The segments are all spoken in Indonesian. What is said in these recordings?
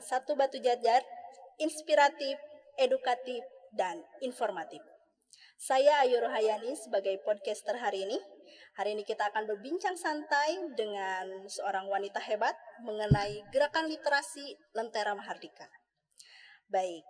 dengan satu batu jajar, inspiratif, edukatif, dan informatif. Saya Ayu Rohayani sebagai podcaster hari ini. Hari ini kita akan berbincang santai dengan seorang wanita hebat mengenai gerakan literasi Lentera Mahardika. Baik,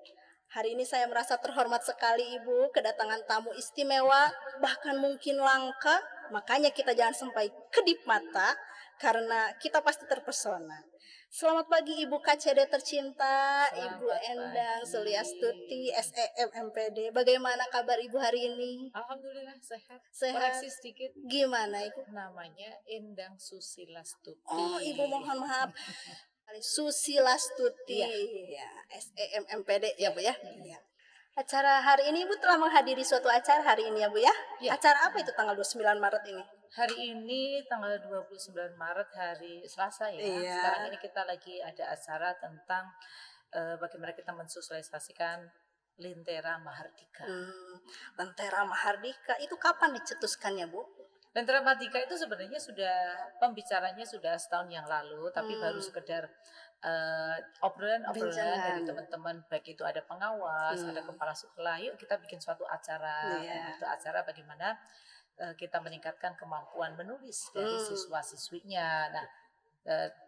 hari ini saya merasa terhormat sekali Ibu, kedatangan tamu istimewa, bahkan mungkin langka, makanya kita jangan sampai kedip mata, karena kita pasti terpesona. Selamat pagi Ibu KCD tercinta, Ibu Endang Suliastuti, SEM MPD. Bagaimana kabar Ibu hari ini? Alhamdulillah sehat. Sehat. Koreksi sedikit. Gimana Ibu? Namanya Endang Susilastuti. Oh Ibu mohon maaf. Susilastuti, ya, SEM MPD ya Bu ya. Iya. Acara hari ini Ibu telah menghadiri suatu acara hari ini ya Bu ya. Ya. Acara apa itu tanggal 29 Maret ini? Hari ini tanggal 29 Maret hari Selasa ya. Iya. Sekarang ini kita lagi ada acara tentang bagaimana kita mensosialisasikan Lentera Mahardika. Lentera Mahardika itu kapan dicetuskannya Bu? Lentera Mahardika itu sebenarnya pembicaranya sudah setahun yang lalu, tapi baru sekedar obrolan dari teman-teman, baik itu ada pengawas, ada kepala sekolah, yuk kita bikin suatu acara, itu acara bagaimana kita meningkatkan kemampuan menulis dari siswa-siswinya. Nah,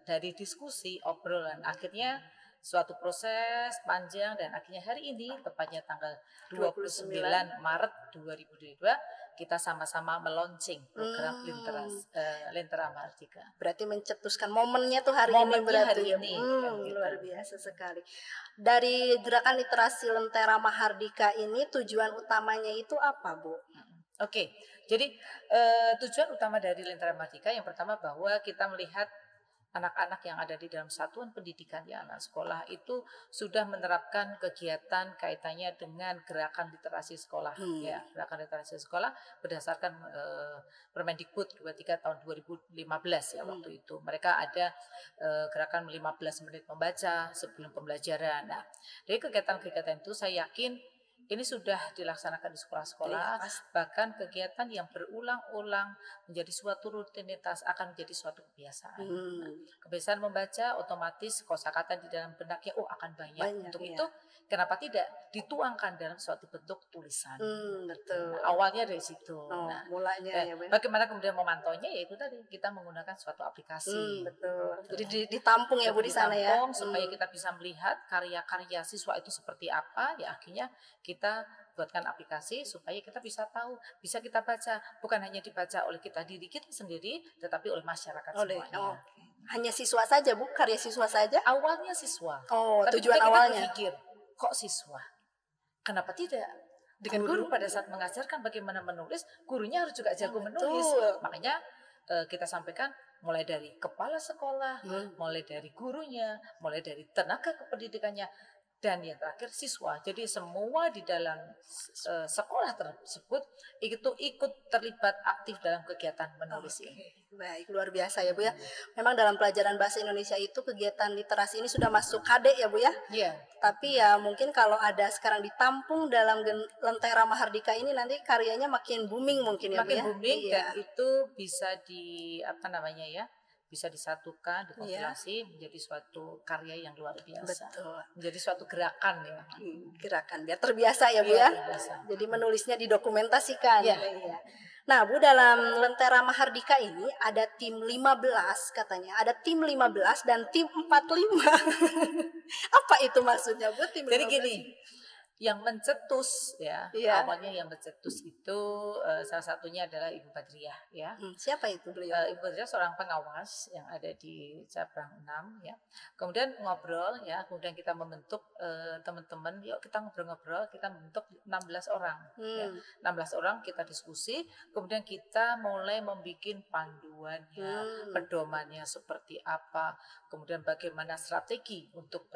dari diskusi, obrolan, akhirnya suatu proses panjang dan akhirnya hari ini tepatnya tanggal 29 Maret 2022 kita sama-sama meluncing program Lentera Mahardika. Berarti mencetuskan momennya tuh hari ini berarti. Luar biasa sekali. Dari gerakan literasi Lentera Mahardika ini tujuan utamanya itu apa Bu? Oke, jadi tujuan utama dari Lentera Mahardika yang pertama bahwa kita melihat anak-anak yang ada di dalam satuan pendidikan ya, anak sekolah itu sudah menerapkan kegiatan kaitannya dengan gerakan literasi sekolah ya, gerakan literasi sekolah berdasarkan Permendikbud 23 tahun 2015 ya. Waktu itu mereka ada gerakan 15 menit membaca sebelum pembelajaran. Nah, dari kegiatan-kegiatan itu saya yakin ini sudah dilaksanakan di sekolah-sekolah, bahkan kegiatan yang berulang-ulang menjadi suatu rutinitas akan menjadi suatu kebiasaan. Kebiasaan membaca otomatis kosakata di dalam benaknya akan banyak. Untuk itu kenapa tidak dituangkan dalam suatu bentuk tulisan? Betul. Nah, awalnya dari situ. Mulanya ya, bagaimana kemudian memantaunya? Yaitu tadi kita menggunakan suatu aplikasi. Betul. Jadi ditampung ya Bu di sana ya. Supaya kita bisa melihat karya-karya siswa itu seperti apa. Ya akhirnya kita buatkan aplikasi supaya kita bisa tahu, bisa kita baca, bukan hanya dibaca oleh diri kita sendiri, tetapi oleh masyarakat semuanya. Hanya siswa saja Bu, karya siswa saja? Awalnya siswa. Tapi tujuan awalnya. Kita berpikir, kok siswa? Kenapa tidak? Dengan guru pada saat mengajarkan bagaimana menulis, gurunya harus juga jago menulis. Makanya kita sampaikan mulai dari kepala sekolah, mulai dari gurunya, mulai dari tenaga kependidikannya, dan yang terakhir siswa. Jadi semua di dalam sekolah tersebut itu ikut terlibat aktif dalam kegiatan menulis ini. Baik, luar biasa ya Bu ya. Memang dalam pelajaran bahasa Indonesia itu kegiatan literasi ini sudah masuk KD ya Bu ya. Iya. Tapi ya mungkin kalau ada sekarang ditampung dalam Lentera Mahardika ini nanti karyanya makin booming mungkin ya Bu ya. Makin booming dan itu bisa bisa disatukan, dikompilasi menjadi suatu karya yang luar biasa. Betul. Menjadi suatu gerakan ya. Gerakan biar terbiasa ya Bu ya. Jadi menulisnya didokumentasikan. Ya. Nah Bu, dalam Lentera Mahardika ini ada tim 15 katanya. Ada tim 15 dan tim 45. Apa itu maksudnya Bu, tim 15? Jadi gini, yang mencetus ya, awalnya yang mencetus itu salah satunya adalah Ibu Badriah ya. Siapa itu beliau? Ibu Badriah seorang pengawas yang ada di cabang 6 ya. Kemudian ngobrol ya, kemudian kita membentuk teman-teman, yuk kita ngobrol-ngobrol, kita membentuk 16 orang ya. 16 orang kita diskusi, kemudian kita mulai membuat panduannya, pedomannya seperti apa, kemudian bagaimana strategi untuk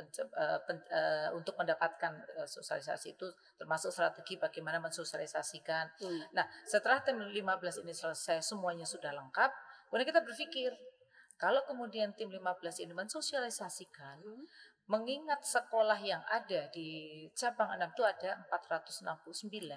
mendapatkan sosialisasi itu, termasuk strategi bagaimana mensosialisasikan. Nah, setelah tim 15 ini selesai, semuanya sudah lengkap, kemudian kita berpikir, kalau kemudian tim 15 ini mensosialisasikan, mengingat sekolah yang ada di cabang 6 itu ada 469.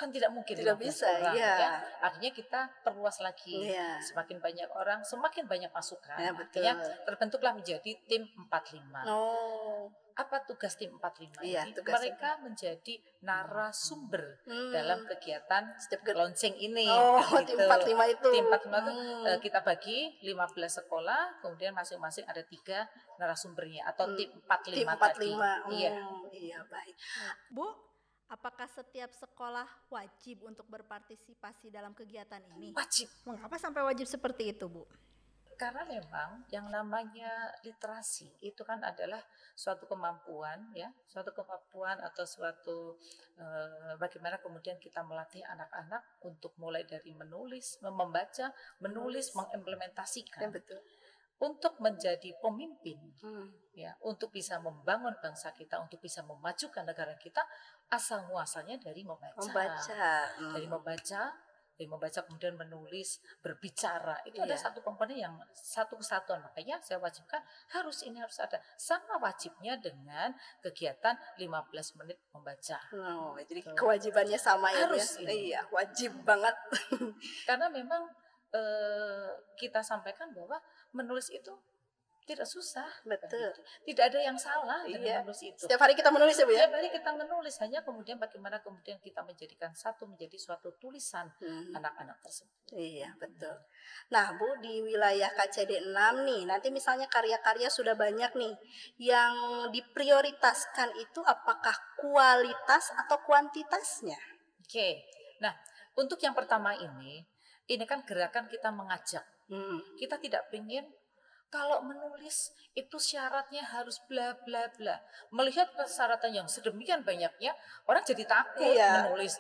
kan tidak mungkin Tidak 15 bisa, orang iya. ya. Artinya kita perluas lagi. Iya. Semakin banyak orang, semakin banyak masukan. Ya, betul. Artinya terbentuklah menjadi tim 45. Oh. Apa tugas tim 45 Iya, ini? tugasnya. Mereka menjadi narasumber dalam kegiatan launching ini. Oh, Kan tim gitu. 45 itu. Tim 45 itu kita bagi 15 sekolah, kemudian masing-masing ada 3 narasumbernya atau tim 45 Tim tadi. 45. Iya. Iya, baik. Bu, apakah setiap sekolah wajib untuk berpartisipasi dalam kegiatan ini? Wajib. Mengapa sampai wajib seperti itu, Bu? Karena memang yang namanya literasi itu kan adalah suatu kemampuan ya, suatu kemampuan atau suatu bagaimana kemudian kita melatih anak-anak untuk mulai dari menulis, membaca, menulis, mengimplementasikan. Ya, betul. Untuk menjadi pemimpin, ya, untuk bisa membangun bangsa kita, untuk bisa memajukan negara kita, asal muasalnya dari membaca. Dari membaca kemudian menulis, berbicara, itu ada satu komponen yang satu kesatuan. Makanya saya wajibkan ini harus ada. Sama wajibnya dengan kegiatan 15 menit membaca. Oh, jadi kewajibannya sama ya, Bu, ya? Iya, wajib banget. Karena memang kita sampaikan bahwa menulis itu tidak susah. Betul. Tidak ada yang salah dengan menulis itu. Setiap hari kita menulis ya, Bu, ya? Setiap hari kita menulis, hanya kemudian bagaimana kemudian kita menjadikan satu menjadi suatu tulisan anak-anak tersebut. Iya, betul. Nah, Bu, di wilayah KCD 6 nih, nanti misalnya karya-karya sudah banyak nih, yang diprioritaskan itu apakah kualitas atau kuantitasnya? Oke. Nah, untuk yang pertama ini kan gerakan kita mengajak. Kita tidak ingin kalau menulis itu syaratnya harus bla bla bla. Melihat persyaratan yang sedemikian banyaknya, orang jadi takut menulis.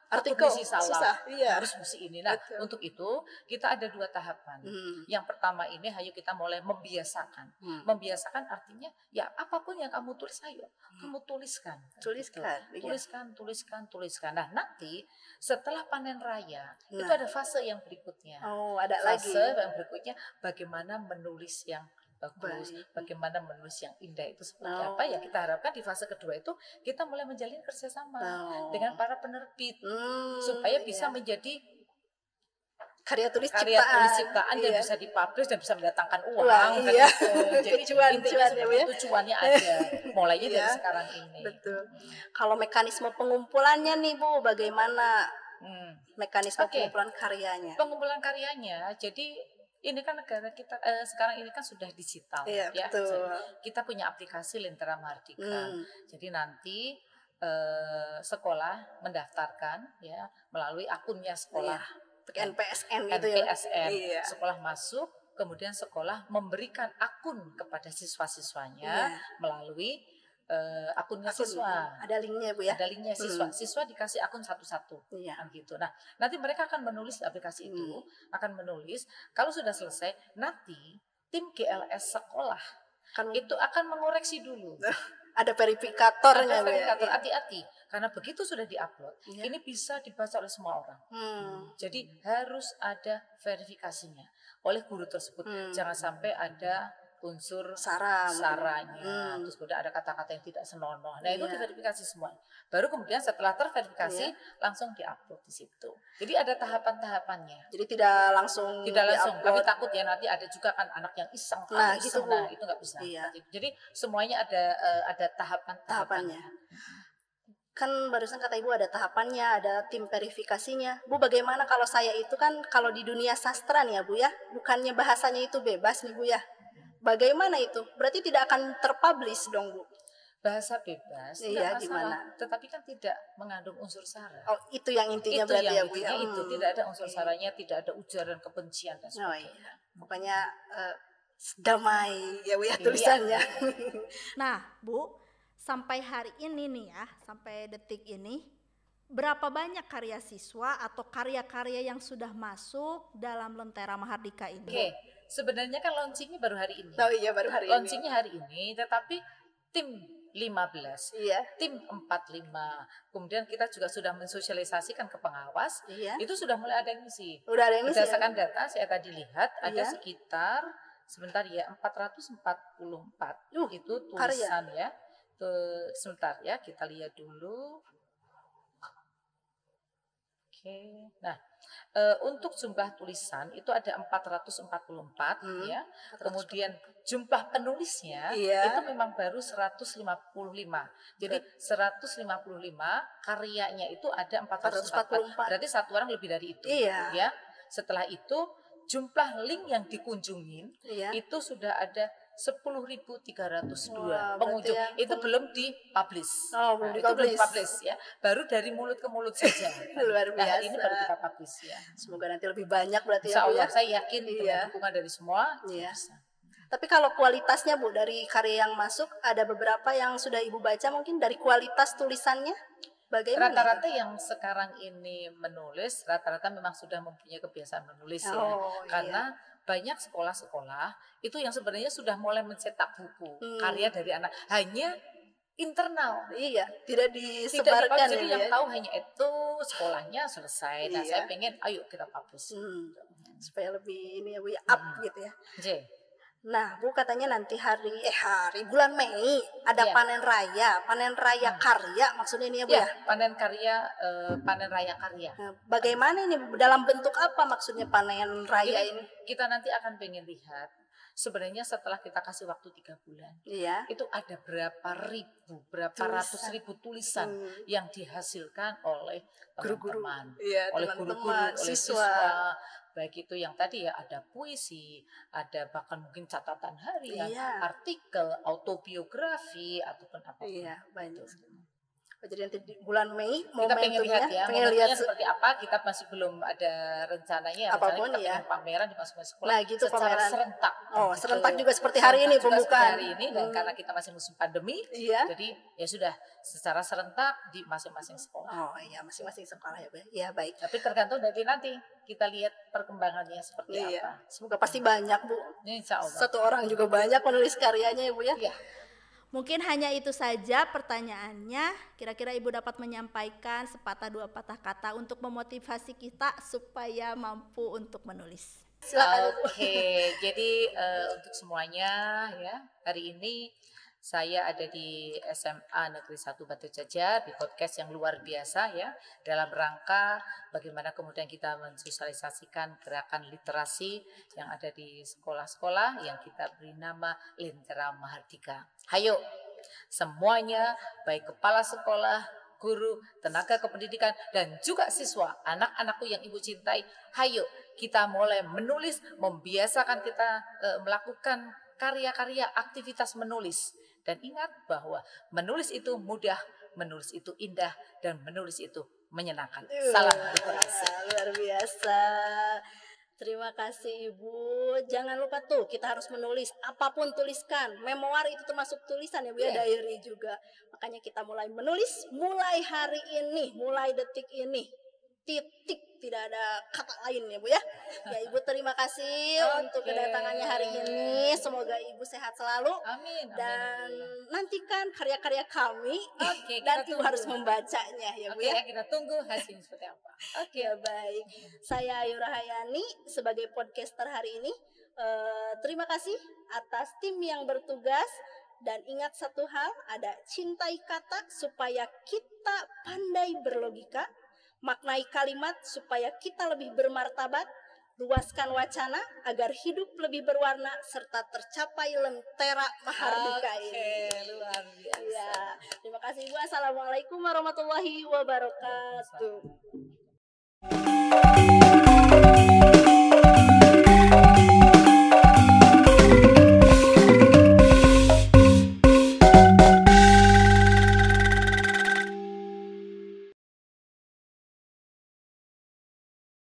Artikel salah. Harus mesti ini. Nah, untuk itu kita ada 2 tahapan. Yang pertama ini, ayo kita mulai membiasakan. Membiasakan artinya ya apapun yang kamu tulis, ayo kamu tuliskan. Tuliskan. Nah, nanti setelah panen raya itu ada fase yang berikutnya. Oh, ada fase lagi. yang berikutnya bagaimana menulis yang bagus, bagaimana menulis yang indah itu seperti apa ya. Kita harapkan di fase kedua itu kita mulai menjalin kerjasama dengan para penerbit supaya bisa menjadi karya tulis ciptaan dan bisa dipublish dan bisa mendatangkan uang. Iya. Jadi tujuannya ada. Mulainya dari sekarang ini. Betul. Kalau mekanisme pengumpulannya nih, Bu, bagaimana mekanisme pengumpulan karyanya? Pengumpulan karyanya, jadi ini kan negara kita sekarang ini kan sudah digital, ya. Betul. Kita punya aplikasi Lentera Mardika. Jadi nanti sekolah mendaftarkan ya melalui akunnya sekolah. NPSN gitu ya. Sekolah masuk, kemudian sekolah memberikan akun kepada siswa-siswanya melalui akunnya siswa. Ada linknya, Bu, ya? Ada linknya siswa dikasih akun satu-satu. Kan gitu. Nah, nanti mereka akan menulis di aplikasi itu, akan menulis. Kalau sudah selesai, nanti tim GLS sekolah itu akan mengoreksi dulu. Ada verifikatornya, ada verifikator. Hati-hati, karena begitu sudah diupload, ini bisa dibaca oleh semua orang. Jadi harus ada verifikasinya oleh guru tersebut. Jangan sampai ada unsur saranya, terus kemudian ada kata-kata yang tidak senonoh. Nah, itu diverifikasi semua. Baru kemudian setelah terverifikasi langsung diupload di situ. Jadi ada tahapan-tahapannya. Jadi tidak langsung. Kami takut ya nanti ada juga kan anak yang iseng. Itu nggak bisa. Jadi semuanya ada tahapannya. Kan barusan kata Ibu ada tahapannya, ada tim verifikasinya. Bu, bagaimana kalau saya itu kan kalau di dunia sastra nih ya, Bu, ya, bukannya bahasanya itu bebas nih, Bu, ya. Bagaimana itu? Berarti tidak akan terpublish dong, Bu? Bahasa bebas, iya, gimana? Tetapi kan tidak mengandung unsur sara. Oh, itu yang intinya berarti ya, Bu, ya? Itu tidak ada unsur saranya, tidak ada ujaran kebencian dan sebagainya. Iya. Pokoknya damai ya, Bu, ya, tulisannya. Nah, Bu, sampai hari ini nih ya, sampai detik ini, berapa banyak karya siswa atau karya-karya yang sudah masuk dalam Lentera Mahardika ini? Sebenarnya kan launchingnya baru hari ini. Oh iya, baru hari ini. Launchingnya hari ini, tetapi tim 15, tim 45, kemudian kita juga sudah mensosialisasikan ke pengawas, itu sudah mulai ada yang ngisi. Udah ada yang ngisi. Berdasarkan data saya tadi lihat ada sekitar sebentar ya 444 itu tulisan karya. Sebentar ya, kita lihat dulu. Oke. Nah, untuk jumlah tulisan itu ada 444 ya. Kemudian jumlah penulisnya Iya. itu memang baru 155. Jadi 155 karyanya itu ada 444. Berarti satu orang lebih dari itu. Iya. Ya. Setelah itu jumlah link yang dikunjungin itu sudah ada 10.302 pengunjung. Itu belum dipublish. Belum itu belum dipublish ya. Baru dari mulut ke mulut saja. Luar biasa. Nah, ini baru kita publish ya. Semoga nanti lebih banyak berarti Insya ya Bu Allah, ya. saya yakin dengan dukungan dari semua bisa. Tapi kalau kualitasnya Bu, dari karya yang masuk ada beberapa yang sudah Ibu baca, mungkin dari kualitas tulisannya bagaimana? Rata-rata yang sekarang ini menulis, rata-rata memang sudah mempunyai kebiasaan menulis ya. Karena banyak sekolah-sekolah itu yang sebenarnya sudah mulai mencetak buku karya dari anak, hanya internal. Iya, tidak disebarkan. Jadi yang tahu hanya itu sekolahnya selesai. Nah, saya pengen ayo kita publish. Supaya lebih ini ya Bu ya, up gitu ya. Nah, Bu katanya nanti bulan Mei ada panen raya karya maksudnya ini ya Bu ya? Panen raya karya. Nah, bagaimana ini dalam bentuk apa maksudnya panen raya ini? Kita nanti akan pengen lihat sebenarnya setelah kita kasih waktu 3 bulan. Itu ada berapa ratus ribu tulisan yang dihasilkan oleh teman-teman, oleh guru-guru, oleh siswa. Baik itu yang tadi ya, ada puisi, ada bahkan mungkin catatan harian, artikel, autobiografi ataupun apapun. Iya, banyak. Jadi nanti di bulan Mei kita pengen lihat ya, pengen lihat seperti apa. Kita masih belum ada rencananya. Apapun kita pengen pameran di masing-masing sekolah. Nah, gitu secara pameran serentak. Serentak juga seperti hari ini pembukaan. Hari ini dan karena kita masih musim pandemi, jadi ya sudah secara serentak di masing-masing sekolah. Masing-masing sekolah ya Bu. Ya baik. Tapi tergantung dari nanti kita lihat perkembangannya seperti apa. Semoga pasti banyak Bu. Insya Allah. Satu orang juga banyak menulis karyanya ya Bu ya. Iya. Mungkin hanya itu saja pertanyaannya. Kira-kira Ibu dapat menyampaikan sepatah dua patah kata untuk memotivasi kita supaya mampu untuk menulis. Silakan. Oke, jadi untuk semuanya ya, hari ini saya ada di SMA Negeri 1 Batu Jajar di podcast yang luar biasa ya, dalam rangka bagaimana kemudian kita mensosialisasikan gerakan literasi yang ada di sekolah-sekolah yang kita beri nama Lentera Mahardika. Hayo semuanya, baik kepala sekolah, guru, tenaga kependidikan, dan juga siswa, anak-anakku yang Ibu cintai, hayo kita mulai menulis, membiasakan kita melakukan karya-karya, aktivitas menulis. Dan ingat bahwa menulis itu mudah, menulis itu indah, dan menulis itu menyenangkan. Salam literasi. Luar biasa. Terima kasih Ibu. Jangan lupa tuh, kita harus menulis. Apapun tuliskan. Memoir itu termasuk tulisan ya Bu ya, diary juga. Makanya kita mulai menulis, mulai hari ini, mulai detik ini. Titik, tidak ada kata lain ya Bu ya. Ya Ibu terima kasih untuk kedatangannya hari ini. Semoga Ibu sehat selalu. Amin. Dan nantikan karya-karya kami. Dan Ibu harus membacanya ya Bu ya. Kita tunggu hasilnya seperti apa. Ya baik. Saya Ayu Rahayani sebagai podcaster hari ini. Terima kasih atas tim yang bertugas. Dan ingat satu hal, ada cintai kata supaya kita pandai berlogika. Maknai kalimat supaya kita lebih bermartabat, luaskan wacana agar hidup lebih berwarna serta tercapai lentera mahardika ini. Luar biasa. Ya, terima kasih Bu. Assalamualaikum warahmatullahi wabarakatuh.